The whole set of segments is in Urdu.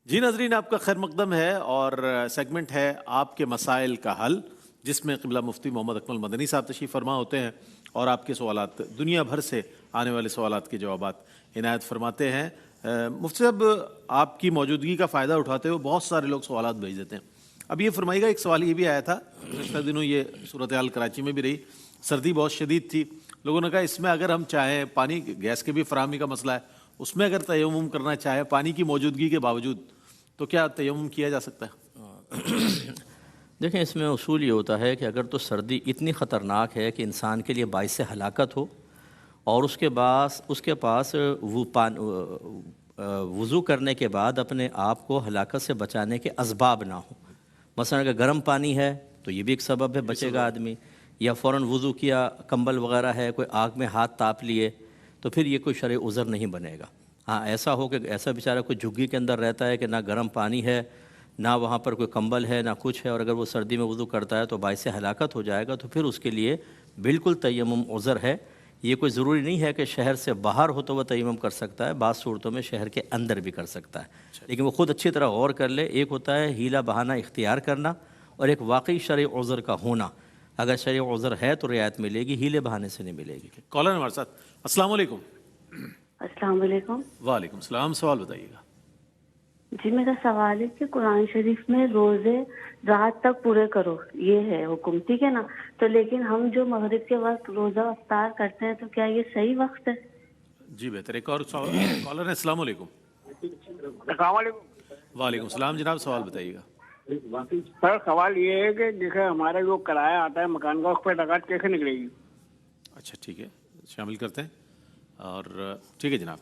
جی ناظرین، آپ کا خیر مقدم ہے اور سیگمنٹ ہے آپ کے مسائل کا حل، جس میں قبلہ مفتی محمد اکمل مدنی صاحب تشریف فرما ہوتے ہیں اور آپ کے سوالات، دنیا بھر سے آنے والے سوالات کے جوابات عنایت فرماتے ہیں۔ مفتی صاحب، آپ کی موجودگی کا فائدہ اٹھاتے ہوئے بہت سارے لوگ سوالات بھیج دیتے ہیں۔ اب یہ فرمائیے گا، ایک سوال یہ بھی آیا تھا گزشتہ دنوں، یہ صورتحال کراچی میں بھی رہی، سردی بہت شدید تھی، لوگوں نے کہا اس میں اگر ہم چاہیں، پانی گیس کے بھی فراہمی کا مسئلہ ہے، اس میں اگر تیمم کرنا چاہے پانی کی موجودگی کے باوجود، تو کیا تیمم کیا جا سکتا ہے؟ دیکھیں، اس میں اصول یہ ہوتا ہے کہ اگر تو سردی اتنی خطرناک ہے کہ انسان کے لیے باعث ہلاکت ہو اور اس کے پاس وضو کرنے کے بعد اپنے آپ کو ہلاکت سے بچانے کے اسباب نہ ہوں، مثلا اگر گرم پانی ہے تو یہ بھی ایک سبب ہے، بچے گا آدمی، یا فوراً وضو کیا، کمبل وغیرہ ہے، کوئی آگ میں ہاتھ تاپ لیے، تو پھر یہ کوئی شرعی عذر نہیں بنے گا۔ ہاں، ایسا ہو کہ ایسا بیچارہ کوئی جھگی کے اندر رہتا ہے کہ نہ گرم پانی ہے، نہ وہاں پر کوئی کمبل ہے، نہ کچھ ہے، اور اگر وہ سردی میں وضو کرتا ہے تو باعث ہلاکت ہو جائے گا، تو پھر اس کے لیے بالکل تیمم عذر ہے۔ یہ کوئی ضروری نہیں ہے کہ شہر سے باہر ہو تو وہ تیمم کر سکتا ہے، بعض صورتوں میں شہر کے اندر بھی کر سکتا ہے، لیکن وہ خود اچھی طرح غور کر لے۔ ایک ہوتا ہے ہیلا بہانہ اختیار کرنا، اور ایک واقعی شرعی عذر کا ہونا۔ اگر شرعی عذر ہے تو رعایت ملے گی، ہیلے بہانے سے نہیں ملے گی۔ کالر ہمارے ساتھ۔ السلام علیکم۔ السلام علیکم۔ وعلیکم السلام، سوال بتائیے گا۔ جی، میرا سوال ہے کہ قرآن شریف میں روزے رات تک پورے کرو، یہ ہے حکم، ٹھیک ہے نا؟ تو لیکن ہم جو مغرب کے وقت روزہ افطار کرتے ہیں، تو کیا یہ صحیح وقت ہے؟ جی بہتر، ایک اور کالر ہے۔ السلام علیکم۔ السلام علیکم۔ وعلیکم السلام جناب، سوال بتائیے گا۔ سر، سوال یہ ہے کہ دیکھیں ہمارا جو کرایہ آتا ہے مکان کا، اس پہ زکوٰۃ کیسے نکلے گی؟ اچھا ٹھیک ہے، شامل کرتے ہیں، اور ٹھیک ہے جناب۔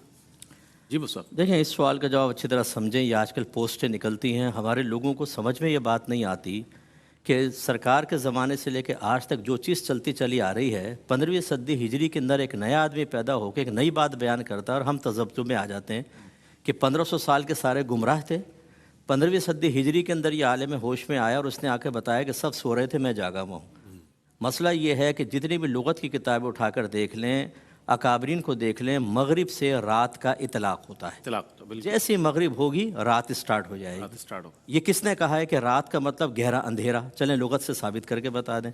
جی مصعب، دیکھیں، اس سوال کا جواب اچھی طرح سمجھیں۔ یہ آج کل پوسٹیں نکلتی ہیں، ہمارے لوگوں کو سمجھ میں یہ بات نہیں آتی کہ سرکار کے زمانے سے لے کے آج تک جو چیز چلتی چلی آ رہی ہے، 15ویں صدی ہجری کے اندر ایک نیا آدمی پیدا ہو کے ایک نئی بات بیان کرتا ہے، اور ہم تذبذب میں آ جاتے ہیں کہ 1500 سال کے سارے گمراہ تھے۔ 15ویں صدی ہجری کے اندر یہ عالم ہوش میں آیا اور اس نے آ کے بتایا کہ سب سو رہے تھے، میں جاگا ہوا ہوں۔ مسئلہ یہ ہے کہ جتنی بھی لغت کی کتابیں اٹھا کر دیکھ لیں، اکابرین کو دیکھ لیں، مغرب سے رات کا اطلاق ہوتا ہے۔ اطلاق تو بالکل، جیسی مغرب ہوگی رات اسٹارٹ ہو جائے رات گی۔ اسٹارٹ ہو۔ یہ کس نے کہا ہے کہ رات کا مطلب گہرا اندھیرا؟ چلیں لغت سے ثابت کر کے بتا دیں۔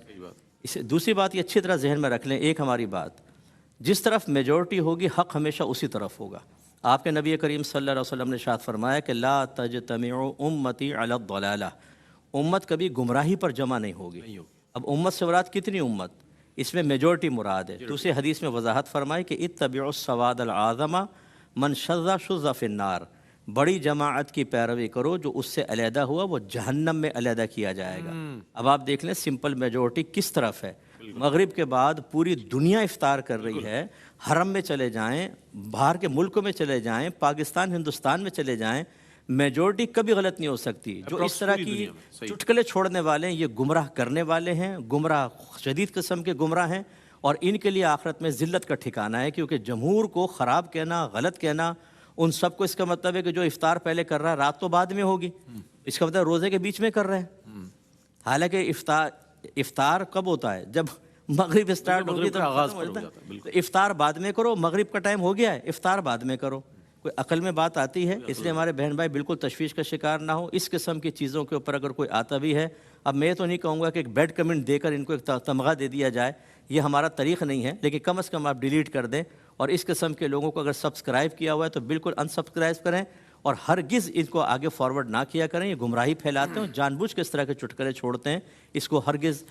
دوسری بات یہ اچھی طرح ذہن میں رکھ لیں، ایک ہماری بات، جس طرف میجورٹی ہوگی حق ہمیشہ اسی طرف ہوگا۔ آپ کے نبی کریم صلی اللہ علیہ وسلم نے ارشاد فرمایا کہ لا تجتمع امتی علی الضلالہ، امت کبھی گمراہی پر جمع نہیں ہوگی۔ اب امت سے مراد کتنی امت؟ اس میں میجورٹی مراد ہے۔ دوسری حدیث میں وضاحت فرمائی کہ اتبعوا السواد العظم من شذ شذ فی النار، بڑی جماعت کی پیروی کرو، جو اس سے علیحدہ ہوا وہ جہنم میں علیحدہ کیا جائے گا۔ اب آپ دیکھ لیں سمپل میجورٹی کس طرف ہے۔ مغرب کے بعد پوری دنیا افطار کر رہی ہے، حرم میں چلے جائیں، باہر کے ملکوں میں چلے جائیں، پاکستان ہندوستان میں چلے جائیں، میجورٹی کبھی غلط نہیں ہو سکتی۔ جو اس طرح کی چٹکلے چھوڑنے والے ہیں، یہ گمراہ کرنے والے ہیں، گمراہ شدید قسم کے گمراہ ہیں، اور ان کے لیے آخرت میں ذلت کا ٹھکانہ ہے، کیونکہ جمہور کو خراب کہنا، غلط کہنا، ان سب کو اس کا مطلب ہے کہ جو افطار پہلے کر رہا ہے رات تو بعد میں ہوگی، اس کا مطلب روزے کے بیچ میں کر رہے ہیں۔ حالانکہ افطار کب ہوتا ہے؟ جب مغرب اسٹارٹ ہوگی تو آغاز ختم ہو پر جاتا ہو جاتا ہے، ہے۔ تو افطار بعد میں کرو، مغرب کا ٹائم ہو گیا ہے، افطار بعد میں کرو۔ کوئی عقل میں بات آتی ہے؟ اس لیے ہمارے بہن بھائی بالکل تشویش کا شکار نہ ہو۔ اس قسم کی چیزوں کے اوپر اگر کوئی آتا بھی ہے، اب میں تو نہیں کہوں گا کہ ایک بیڈ کمنٹ دے کر ان کو ایک تمغہ دے دیا جائے، یہ ہمارا طریق نہیں ہے، لیکن کم از کم آپ ڈیلیٹ کر دیں، اور اس قسم کے لوگوں کو اگر سبسکرائب کیا ہوا ہے تو بالکل انسبسکرائب کریں، اور ہرگز ان کو آگے فارورڈ نہ کیا کریں۔ یہ گمراہی پھیلاتے ہیں، جان بوجھ کے اس طرح کے چٹکلے چھوڑتے ہیں، اس کو ہرگز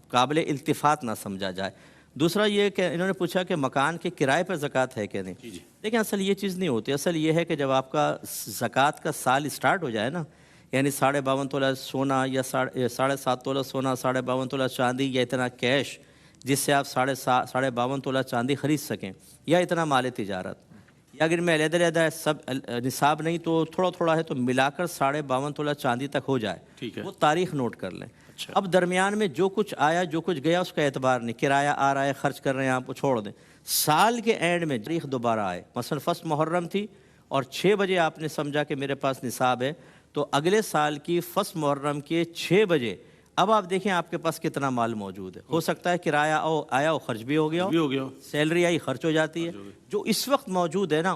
قابل التفات نہ سمجھا جائے۔ دوسرا یہ کہ انہوں نے پوچھا کہ مکان کے کرائے پر زکوٰۃ ہے کہ نہیں۔ لیکن اصل یہ چیز نہیں ہوتی، اصل یہ ہے کہ جب آپ کا زکوٰۃ کا سال اسٹارٹ ہو جائے نا، یعنی 52.5 تولہ سونا یا 7.5 تولہ سونا، 52.5 تولہ چاندی، یا اتنا کیش جس سے آپ 52.5 تولہ چاندی خرید سکیں، یا اتنا مال تجارت، یا اگر میں علیحدہ علیحدہ سب نصاب نہیں تو تھوڑا تھوڑا ہے تو ملا کر 52.5 تولہ چاندی تک ہو جائے، وہ تاریخ نوٹ کر لیں۔ اب درمیان میں جو کچھ آیا، جو کچھ گیا، اس کا اعتبار نہیں، کرایہ آ رہا ہے، خرچ کر رہے ہیں، آپ کو چھوڑ دیں۔ سال کے اینڈ میں تاریخ دوبارہ آئے، مثلا 1 محرم تھی اور 6 بجے آپ نے سمجھا کہ میرے پاس نصاب ہے، تو اگلے سال کی 1 محرم کے 6 بجے اب آپ دیکھیں آپ کے پاس کتنا مال موجود ہے۔ ہو سکتا ہے کرایہ آیا ہو، خرچ بھی ہو گیا ہو، سیلری آئی، خرچ ہو جاتی ہے، جو اس وقت موجود ہے نا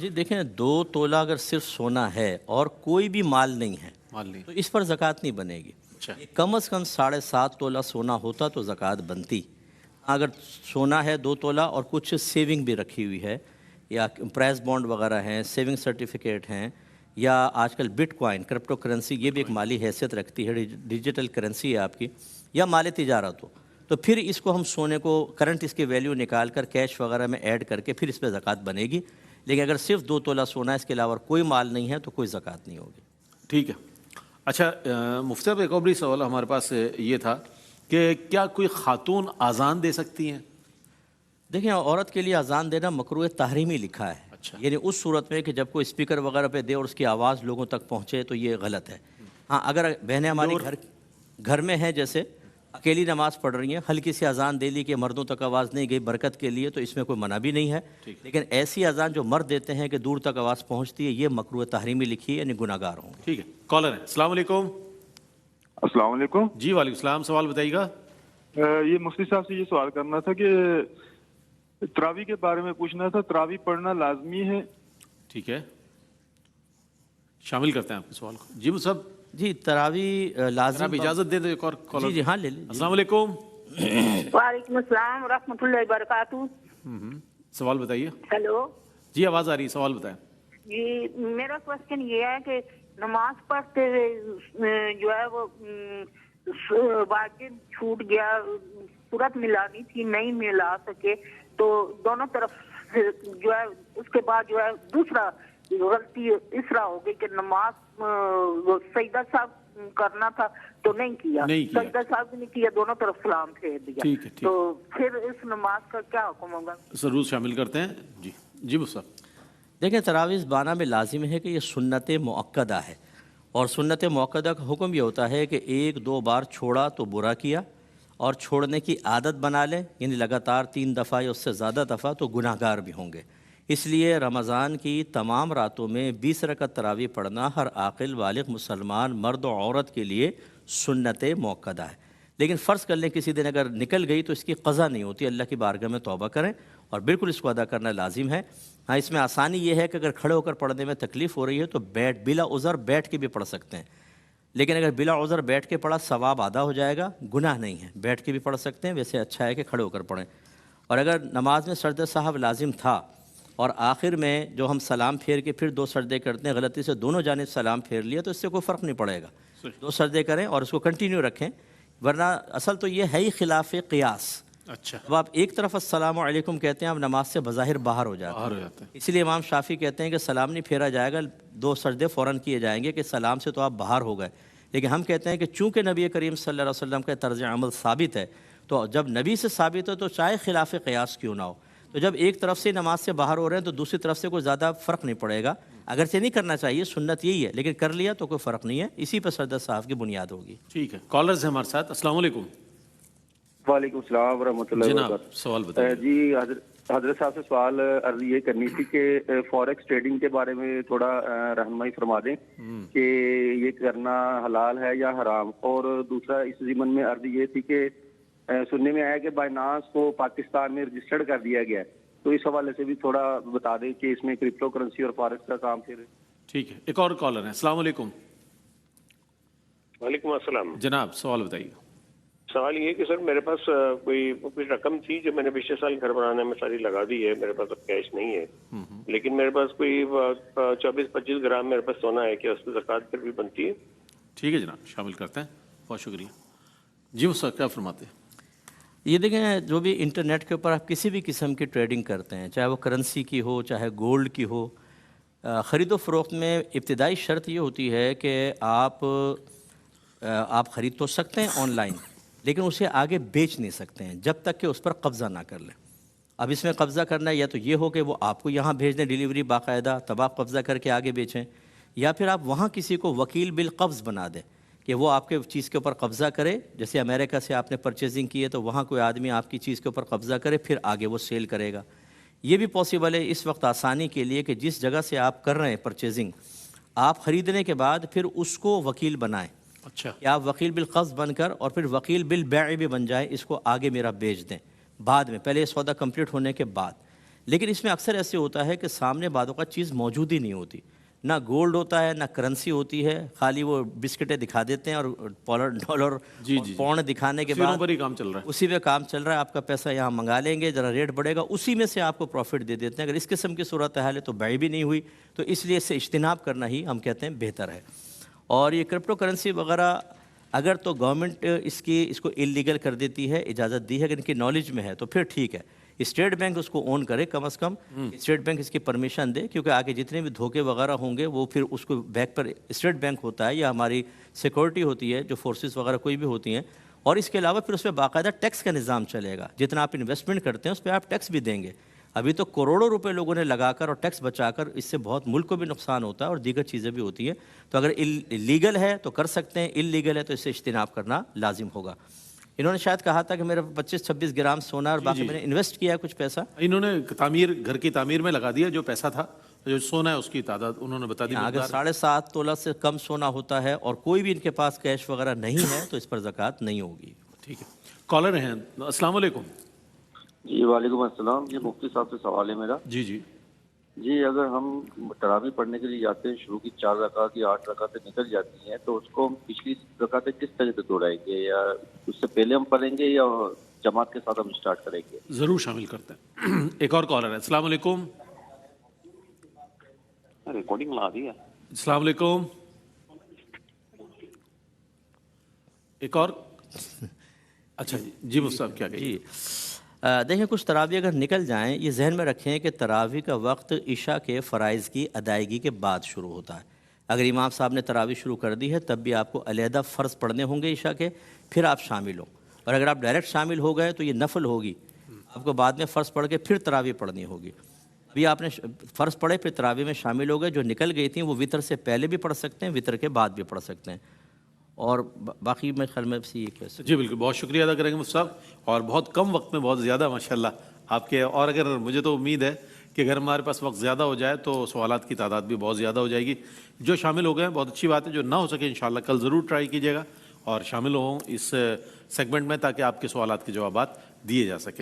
جی دیکھیں 2 تولہ اگر صرف سونا ہے اور کوئی بھی مال نہیں ہے مال نہیں. تو اس پر زکوٰۃ نہیں بنے گی. اچھا. کم از کم 7.5 تولہ سونا ہوتا تو زکوٰۃ بنتی. اگر سونا ہے 2 تولہ اور کچھ سیونگ بھی رکھی ہوئی ہے یا پرائز بانڈ وغیرہ ہیں، سیونگ سرٹیفکیٹ ہیں، یا آج کل بٹ کوائن کرپٹو کرنسی، یہ بھی ایک مالی حیثیت رکھتی ہے، ڈیجیٹل کرنسی ہے آپ کی، یا مال تجارت ہو، تو پھر اس کو ہم سونے کو کرنٹ اس کی ویلیو نکال کر کیش وغیرہ میں ایڈ کر کے پھر اس پہ زکوٰۃ بنے گی. لیکن اگر صرف 2 تولہ سونا ہے، اس کے علاوہ کوئی مال نہیں ہے تو کوئی زکوٰۃ نہیں ہوگی. ٹھیک ہے. اچھا مفتی صاحب ایک اور بھی سوال ہمارے پاس یہ تھا کہ کیا کوئی خاتون اذان دے سکتی ہیں؟ دیکھیں عورت کے لیے اذان دینا مکروہ تحریمی لکھا ہے. اچھا. یعنی اس صورت میں کہ جب کوئی اسپیکر وغیرہ پہ دے اور اس کی آواز لوگوں تک پہنچے تو یہ غلط ہے. ہاں اگر بہنیں ہماری گھر میں ہیں، جیسے اکیلی نماز پڑھ رہی ہیں، ہلکی سی اذان دے لی کہ مردوں تک آواز نہیں گئی برکت کے لیے، تو اس میں کوئی منع بھی نہیں ہے. لیکن ایسی اذان جو مرد دیتے ہیں کہ دور تک آواز پہنچتی ہے، یہ مکروہ تحریمی لکھی ہے، یعنی گناہ گار ہوں. ٹھیک ہے. کالر ہے. السلام علیکم. السلام علیکم. جی وعلیکم السلام. سوال بتائیے گا. یہ مفتی صاحب سے یہ سوال کرنا تھا کہ تراویح کے بارے میں پوچھنا تھا. تراویح پڑھنا لازمی ہے؟ ٹھیک ہے، شامل کرتے ہیں آپ کے سوال کو. جی صاحب. جی تراویح لازم. آپ اجازت دیں تو ایک اور کالر. جی ہاں لے لیں. السلام علیکم. وعلیکم السلام ورحمۃ اللہ وبرکاتہ. سوال بتائیے. ہیلو. جی آواز آ رہی ہے، سوال بتائیں. جی میرا کوشچن یہ ہے کہ نماز پڑھتے ہوئے جو ہے وہ واجب چھوٹ گیا، صورت ملانی تھی نہیں ملا سکے، تو دونوں طرف جو ہے اس کے بعد جو ہے دوسرا غلطی اس طرح ہو گئی کہ نماز سجدہ صاحب کرنا تھا تو نہیں کیا، سجدہ صاحب بھی نہیں کیا، دونوں طرف سلام پھیر دیا، تو پھر اس نماز کا کیا حکم ہوگا؟ ضرور شامل کرتے ہیں. جی جی صاحب. دیکھیں تراویح بانا میں لازم ہے کہ یہ سنت مؤکدہ ہے، اور سنت مؤکدہ کا حکم یہ ہوتا ہے کہ 1-2 بار چھوڑا تو برا کیا، اور چھوڑنے کی عادت بنا لے، یعنی لگاتار 3 دفعہ یا اس سے زیادہ دفعہ، تو گناہ گار بھی ہوں گے. اس لیے رمضان کی تمام راتوں میں 20 رکعت تراویح پڑھنا ہر عاقل بالغ مسلمان مرد و عورت کے لیے سنت مؤکدہ ہے. لیکن فرض کر لیں کسی دن اگر نکل گئی تو اس کی قضا نہیں ہوتی، اللہ کی بارگاہ میں توبہ کریں اور بالکل اس کو ادا کرنا لازم ہے. ہاں اس میں آسانی یہ ہے کہ اگر کھڑے ہو کر پڑھنے میں تکلیف ہو رہی ہے تو بلا عذر بیٹھ کے بھی پڑھ سکتے ہیں. لیکن اگر بلا عذر بیٹھ کے پڑھا ثواب آدھا ہو جائے گا، گناہ نہیں ہے. بیٹھ کے بھی پڑھ سکتے ہیں، ویسے اچھا ہے کہ کھڑے ہو کر پڑھیں. اور اگر نماز میں سجدہ صاحب لازم تھا اور آخر میں جو ہم سلام پھیر کے پھر 2 سجدے کرتے ہیں، غلطی سے دونوں جانب سلام پھیر لیا تو اس سے کوئی فرق نہیں پڑے گا. 2 سجدے کریں اور اس کو کنٹینیو رکھیں، ورنہ اصل تو یہ ہے ہی خلاف قیاس. اچھا. اب آپ ایک طرف السلام علیکم کہتے ہیں، اب نماز سے بظاہر باہر ہو جاتے ہیں. اس لیے امام شافعی کہتے ہیں کہ سلام نہیں پھیرا جائے گا، 2 سجدے فوراً کیے جائیں گے کہ سلام سے تو آپ باہر ہو گئے. لیکن ہم کہتے ہیں کہ چونکہ نبی کریم صلی اللہ علیہ وسلم کا طرز عمل ثابت ہے، تو جب نبی سے ثابت ہے تو چاہے خلاف قیاس کیوں نہ ہو، تو جب ایک طرف سے نماز سے باہر ہو رہے ہیں تو دوسری طرف سے کوئی زیادہ فرق نہیں پڑے گا. اگرچہ نہیں کرنا چاہیے، سنت یہی ہے، لیکن کر لیا تو کوئی فرق نہیں ہے. اسی پہ سجدہ صاحب کی بنیاد ہوگی. ٹھیک ہے. کالرز ہیں ہمارے ساتھ. السلام علیکم. وعلیکم السلام ورحمۃ اللہ وبرکاتہ. سوال بتائیے. جی حضرت صاحب سے سوال عرض یہ کرنی تھی کہ فوریکس ٹریڈنگ کے بارے میں تھوڑا رہنمائی فرما دیں کہ یہ کرنا حلال ہے یا حرام. اور دوسرا اس ضمن میں عرض یہ تھی کہ سننے میں آیا کہ بائنانس کو پاکستان میں رجسٹرڈ کر دیا گیا ہے، تو اس حوالے سے بھی تھوڑا بتا دیں کہ اس میں کرپٹو کرنسی اور فوریکس کا کام پھر. ٹھیک ہے. ایک اور کالر ہے. السلام علیکم. وعلیکم السلام. جناب سوال بتائیے. سوال یہ کہ سر میرے پاس کوئی کچھ رقم تھی جو میں نے پچھلے سال گھر بنانے میں ساری لگا دی ہے، میرے پاس اب کیش نہیں ہے، لیکن میرے پاس کوئی 24-25 گرام میرے پاس سونا ہے، کہ اس پہ زکوٰۃ پھر بھی بنتی ہے؟ ٹھیک ہے جناب، شامل کرتے ہیں. بہت شکریہ. جی مصطفیٰ کیا فرماتے ہیں؟ یہ دیکھیں جو بھی انٹرنیٹ کے اوپر آپ کسی بھی قسم کی ٹریڈنگ کرتے ہیں، چاہے وہ کرنسی کی ہو چاہے گولڈ کی ہو، خرید و فروخت میں ابتدائی شرط یہ ہوتی ہے کہ آپ خرید تو سکتے ہیں آن لائن، لیکن اسے آگے بیچ نہیں سکتے ہیں جب تک کہ اس پر قبضہ نہ کر لیں. اب اس میں قبضہ کرنا یا تو یہ ہو کہ وہ آپ کو یہاں بھیج دیں ڈیلیوری باقاعدہ، تب آپ قبضہ کر کے آگے بیچیں، یا پھر آپ وہاں کسی کو وکیل بالقبض بنا دیں کہ وہ آپ کے چیز کے اوپر قبضہ کرے. جیسے امریکہ سے آپ نے پرچیزنگ کی ہے تو وہاں کوئی آدمی آپ کی چیز کے اوپر قبضہ کرے، پھر آگے وہ سیل کرے گا. یہ بھی پاسبل ہے اس وقت آسانی کے لیے کہ جس جگہ سے آپ کر رہے ہیں پرچیزنگ، آپ خریدنے کے بعد پھر اس کو وکیل بنائیں. اچھا. کہ آپ وکیل بالقبض بن کر اور پھر وکیل بالبیع بھی بن جائیں، اس کو آگے میرا بیچ دیں بعد میں، پہلے یہ سودا کمپلیٹ ہونے کے بعد. لیکن اس میں اکثر ایسے ہوتا ہے کہ سامنے بعض اوقات چیز موجود ہی نہیں ہوتی، نہ گولڈ ہوتا ہے نہ کرنسی ہوتی ہے، خالی وہ بسکٹیں دکھا دیتے ہیں اور ڈالر پاؤنڈ دکھانے کے بعد پر ہی کام چل رہا ہے، اسی پہ کام چل رہا ہے، آپ کا پیسہ یہاں منگا لیں گے، ذرا ریٹ بڑھے گا، اسی میں سے آپ کو پروفٹ دے دیتے ہیں۔ اگر اس قسم کی صورتحال ہے تو بیع بھی نہیں ہوئی، تو اس لیے اس سے اجتناب کرنا ہی ہم کہتے ہیں بہتر ہے۔ اور یہ کرپٹو کرنسی وغیرہ اگر تو گورنمنٹ اس کو اللیگل کر دیتی ہے، اجازت دی ہے، اگر ان کی نالج میں ہے تو پھر ٹھیک ہے، اسٹیٹ بینک اس کو اون کرے، کم از کم اسٹیٹ بینک اس کی پرمیشن دے، کیونکہ آگے جتنے بھی دھوکے وغیرہ ہوں گے وہ پھر اس کو بیک پر اسٹیٹ بینک ہوتا ہے یا ہماری سیکورٹی ہوتی ہے جو فورسز وغیرہ کوئی بھی ہوتی ہیں، اور اس کے علاوہ پھر اس پہ باقاعدہ ٹیکس کا نظام چلے گا، جتنا آپ انویسٹمنٹ کرتے ہیں اس پہ آپ ٹیکس بھی دیں گے۔ ابھی تو کروڑوں روپے لوگوں نے لگا کر اور ٹیکس بچا کر، اس سے بہت ملک کو بھی نقصان ہوتا ہے اور دیگر چیزیں بھی ہوتی ہیں، تو اگر لیگل ہے تو کر سکتے ہیں، اللیگل ہے تو اس سے اجتناب کرنا لازم ہوگا۔ انہوں نے شاید کہا تھا کہ میرا 25-26 گرام سونا اور باقی میں نے انویسٹ کیا ہے کچھ پیسہ، انہوں نے گھر کی تعمیر میں لگا دیا جو پیسہ تھا، جو سونا ہے اس کی تعداد انہوں نے بتا دی۔ اگر 7.5 تولہ سے کم سونا ہوتا ہے اور کوئی بھی ان کے پاس کیش وغیرہ نہیں ہے تو اس پر زکوٰۃ نہیں ہوگی۔ ٹھیک ہے، کالر ہیں، السلام علیکم۔ جی وعلیکم السلام، یہ مفتی صاحب سے سوال ہے میرا۔ جی اگر ہم تراویح پڑھنے کے لیے جاتے ہیں، شروع کی 4 رکعت یا 8 رکعتیں نکل جاتی ہیں تو اس کو ہم پچھلی رکعتیں کس طرح سے دوہرائیں گے، یا اس سے پہلے ہم پڑھیں گے یا جماعت کے ساتھ ہم اسٹارٹ کریں گے؟ ضرور شامل کرتے ہیں۔ ایک اور کالر ہے، السلام علیکم۔ ریکارڈنگ لا دی ہے۔ السلام علیکم۔ ایک اور، اچھا جی مفتی صاحب کیا کہیے؟ دیکھیں کچھ تراویح اگر نکل جائیں، یہ ذہن میں رکھیں کہ تراویح کا وقت عشاء کے فرائض کی ادائیگی کے بعد شروع ہوتا ہے۔ اگر امام صاحب نے تراویح شروع کر دی ہے تب بھی آپ کو علیحدہ فرض پڑھنے ہوں گے عشاء کے، پھر آپ شامل ہوں، اور اگر آپ ڈائریکٹ شامل ہو گئے تو یہ نفل ہوگی، آپ کو بعد میں فرض پڑھ کے پھر تراویح پڑھنی ہوگی۔ ابھی آپ نے فرض پڑھے پھر تراویح میں شامل ہو گئے، جو نکل گئی تھیں وہ وطر سے پہلے بھی پڑھ سکتے ہیں، وطر کے بعد بھی پڑھ سکتے ہیں، اور باقی میں خیال میں یہ کہہ سکتا ہوں۔ جی بالکل، بہت شکریہ ادا کریں گے مفتی صاحب، اور بہت کم وقت میں بہت زیادہ ماشاءاللہ آپ کے، اور اگر مجھے تو امید ہے کہ اگر ہمارے پاس وقت زیادہ ہو جائے تو سوالات کی تعداد بھی بہت زیادہ ہو جائے گی۔ جو شامل ہو گئے ہیں بہت اچھی بات ہے، جو نہ ہو سکے انشاءاللہ کل ضرور ٹرائی کیجیے گا اور شامل ہوں اس سیگمنٹ میں تاکہ آپ کے سوالات کے جوابات دیے جا سکیں۔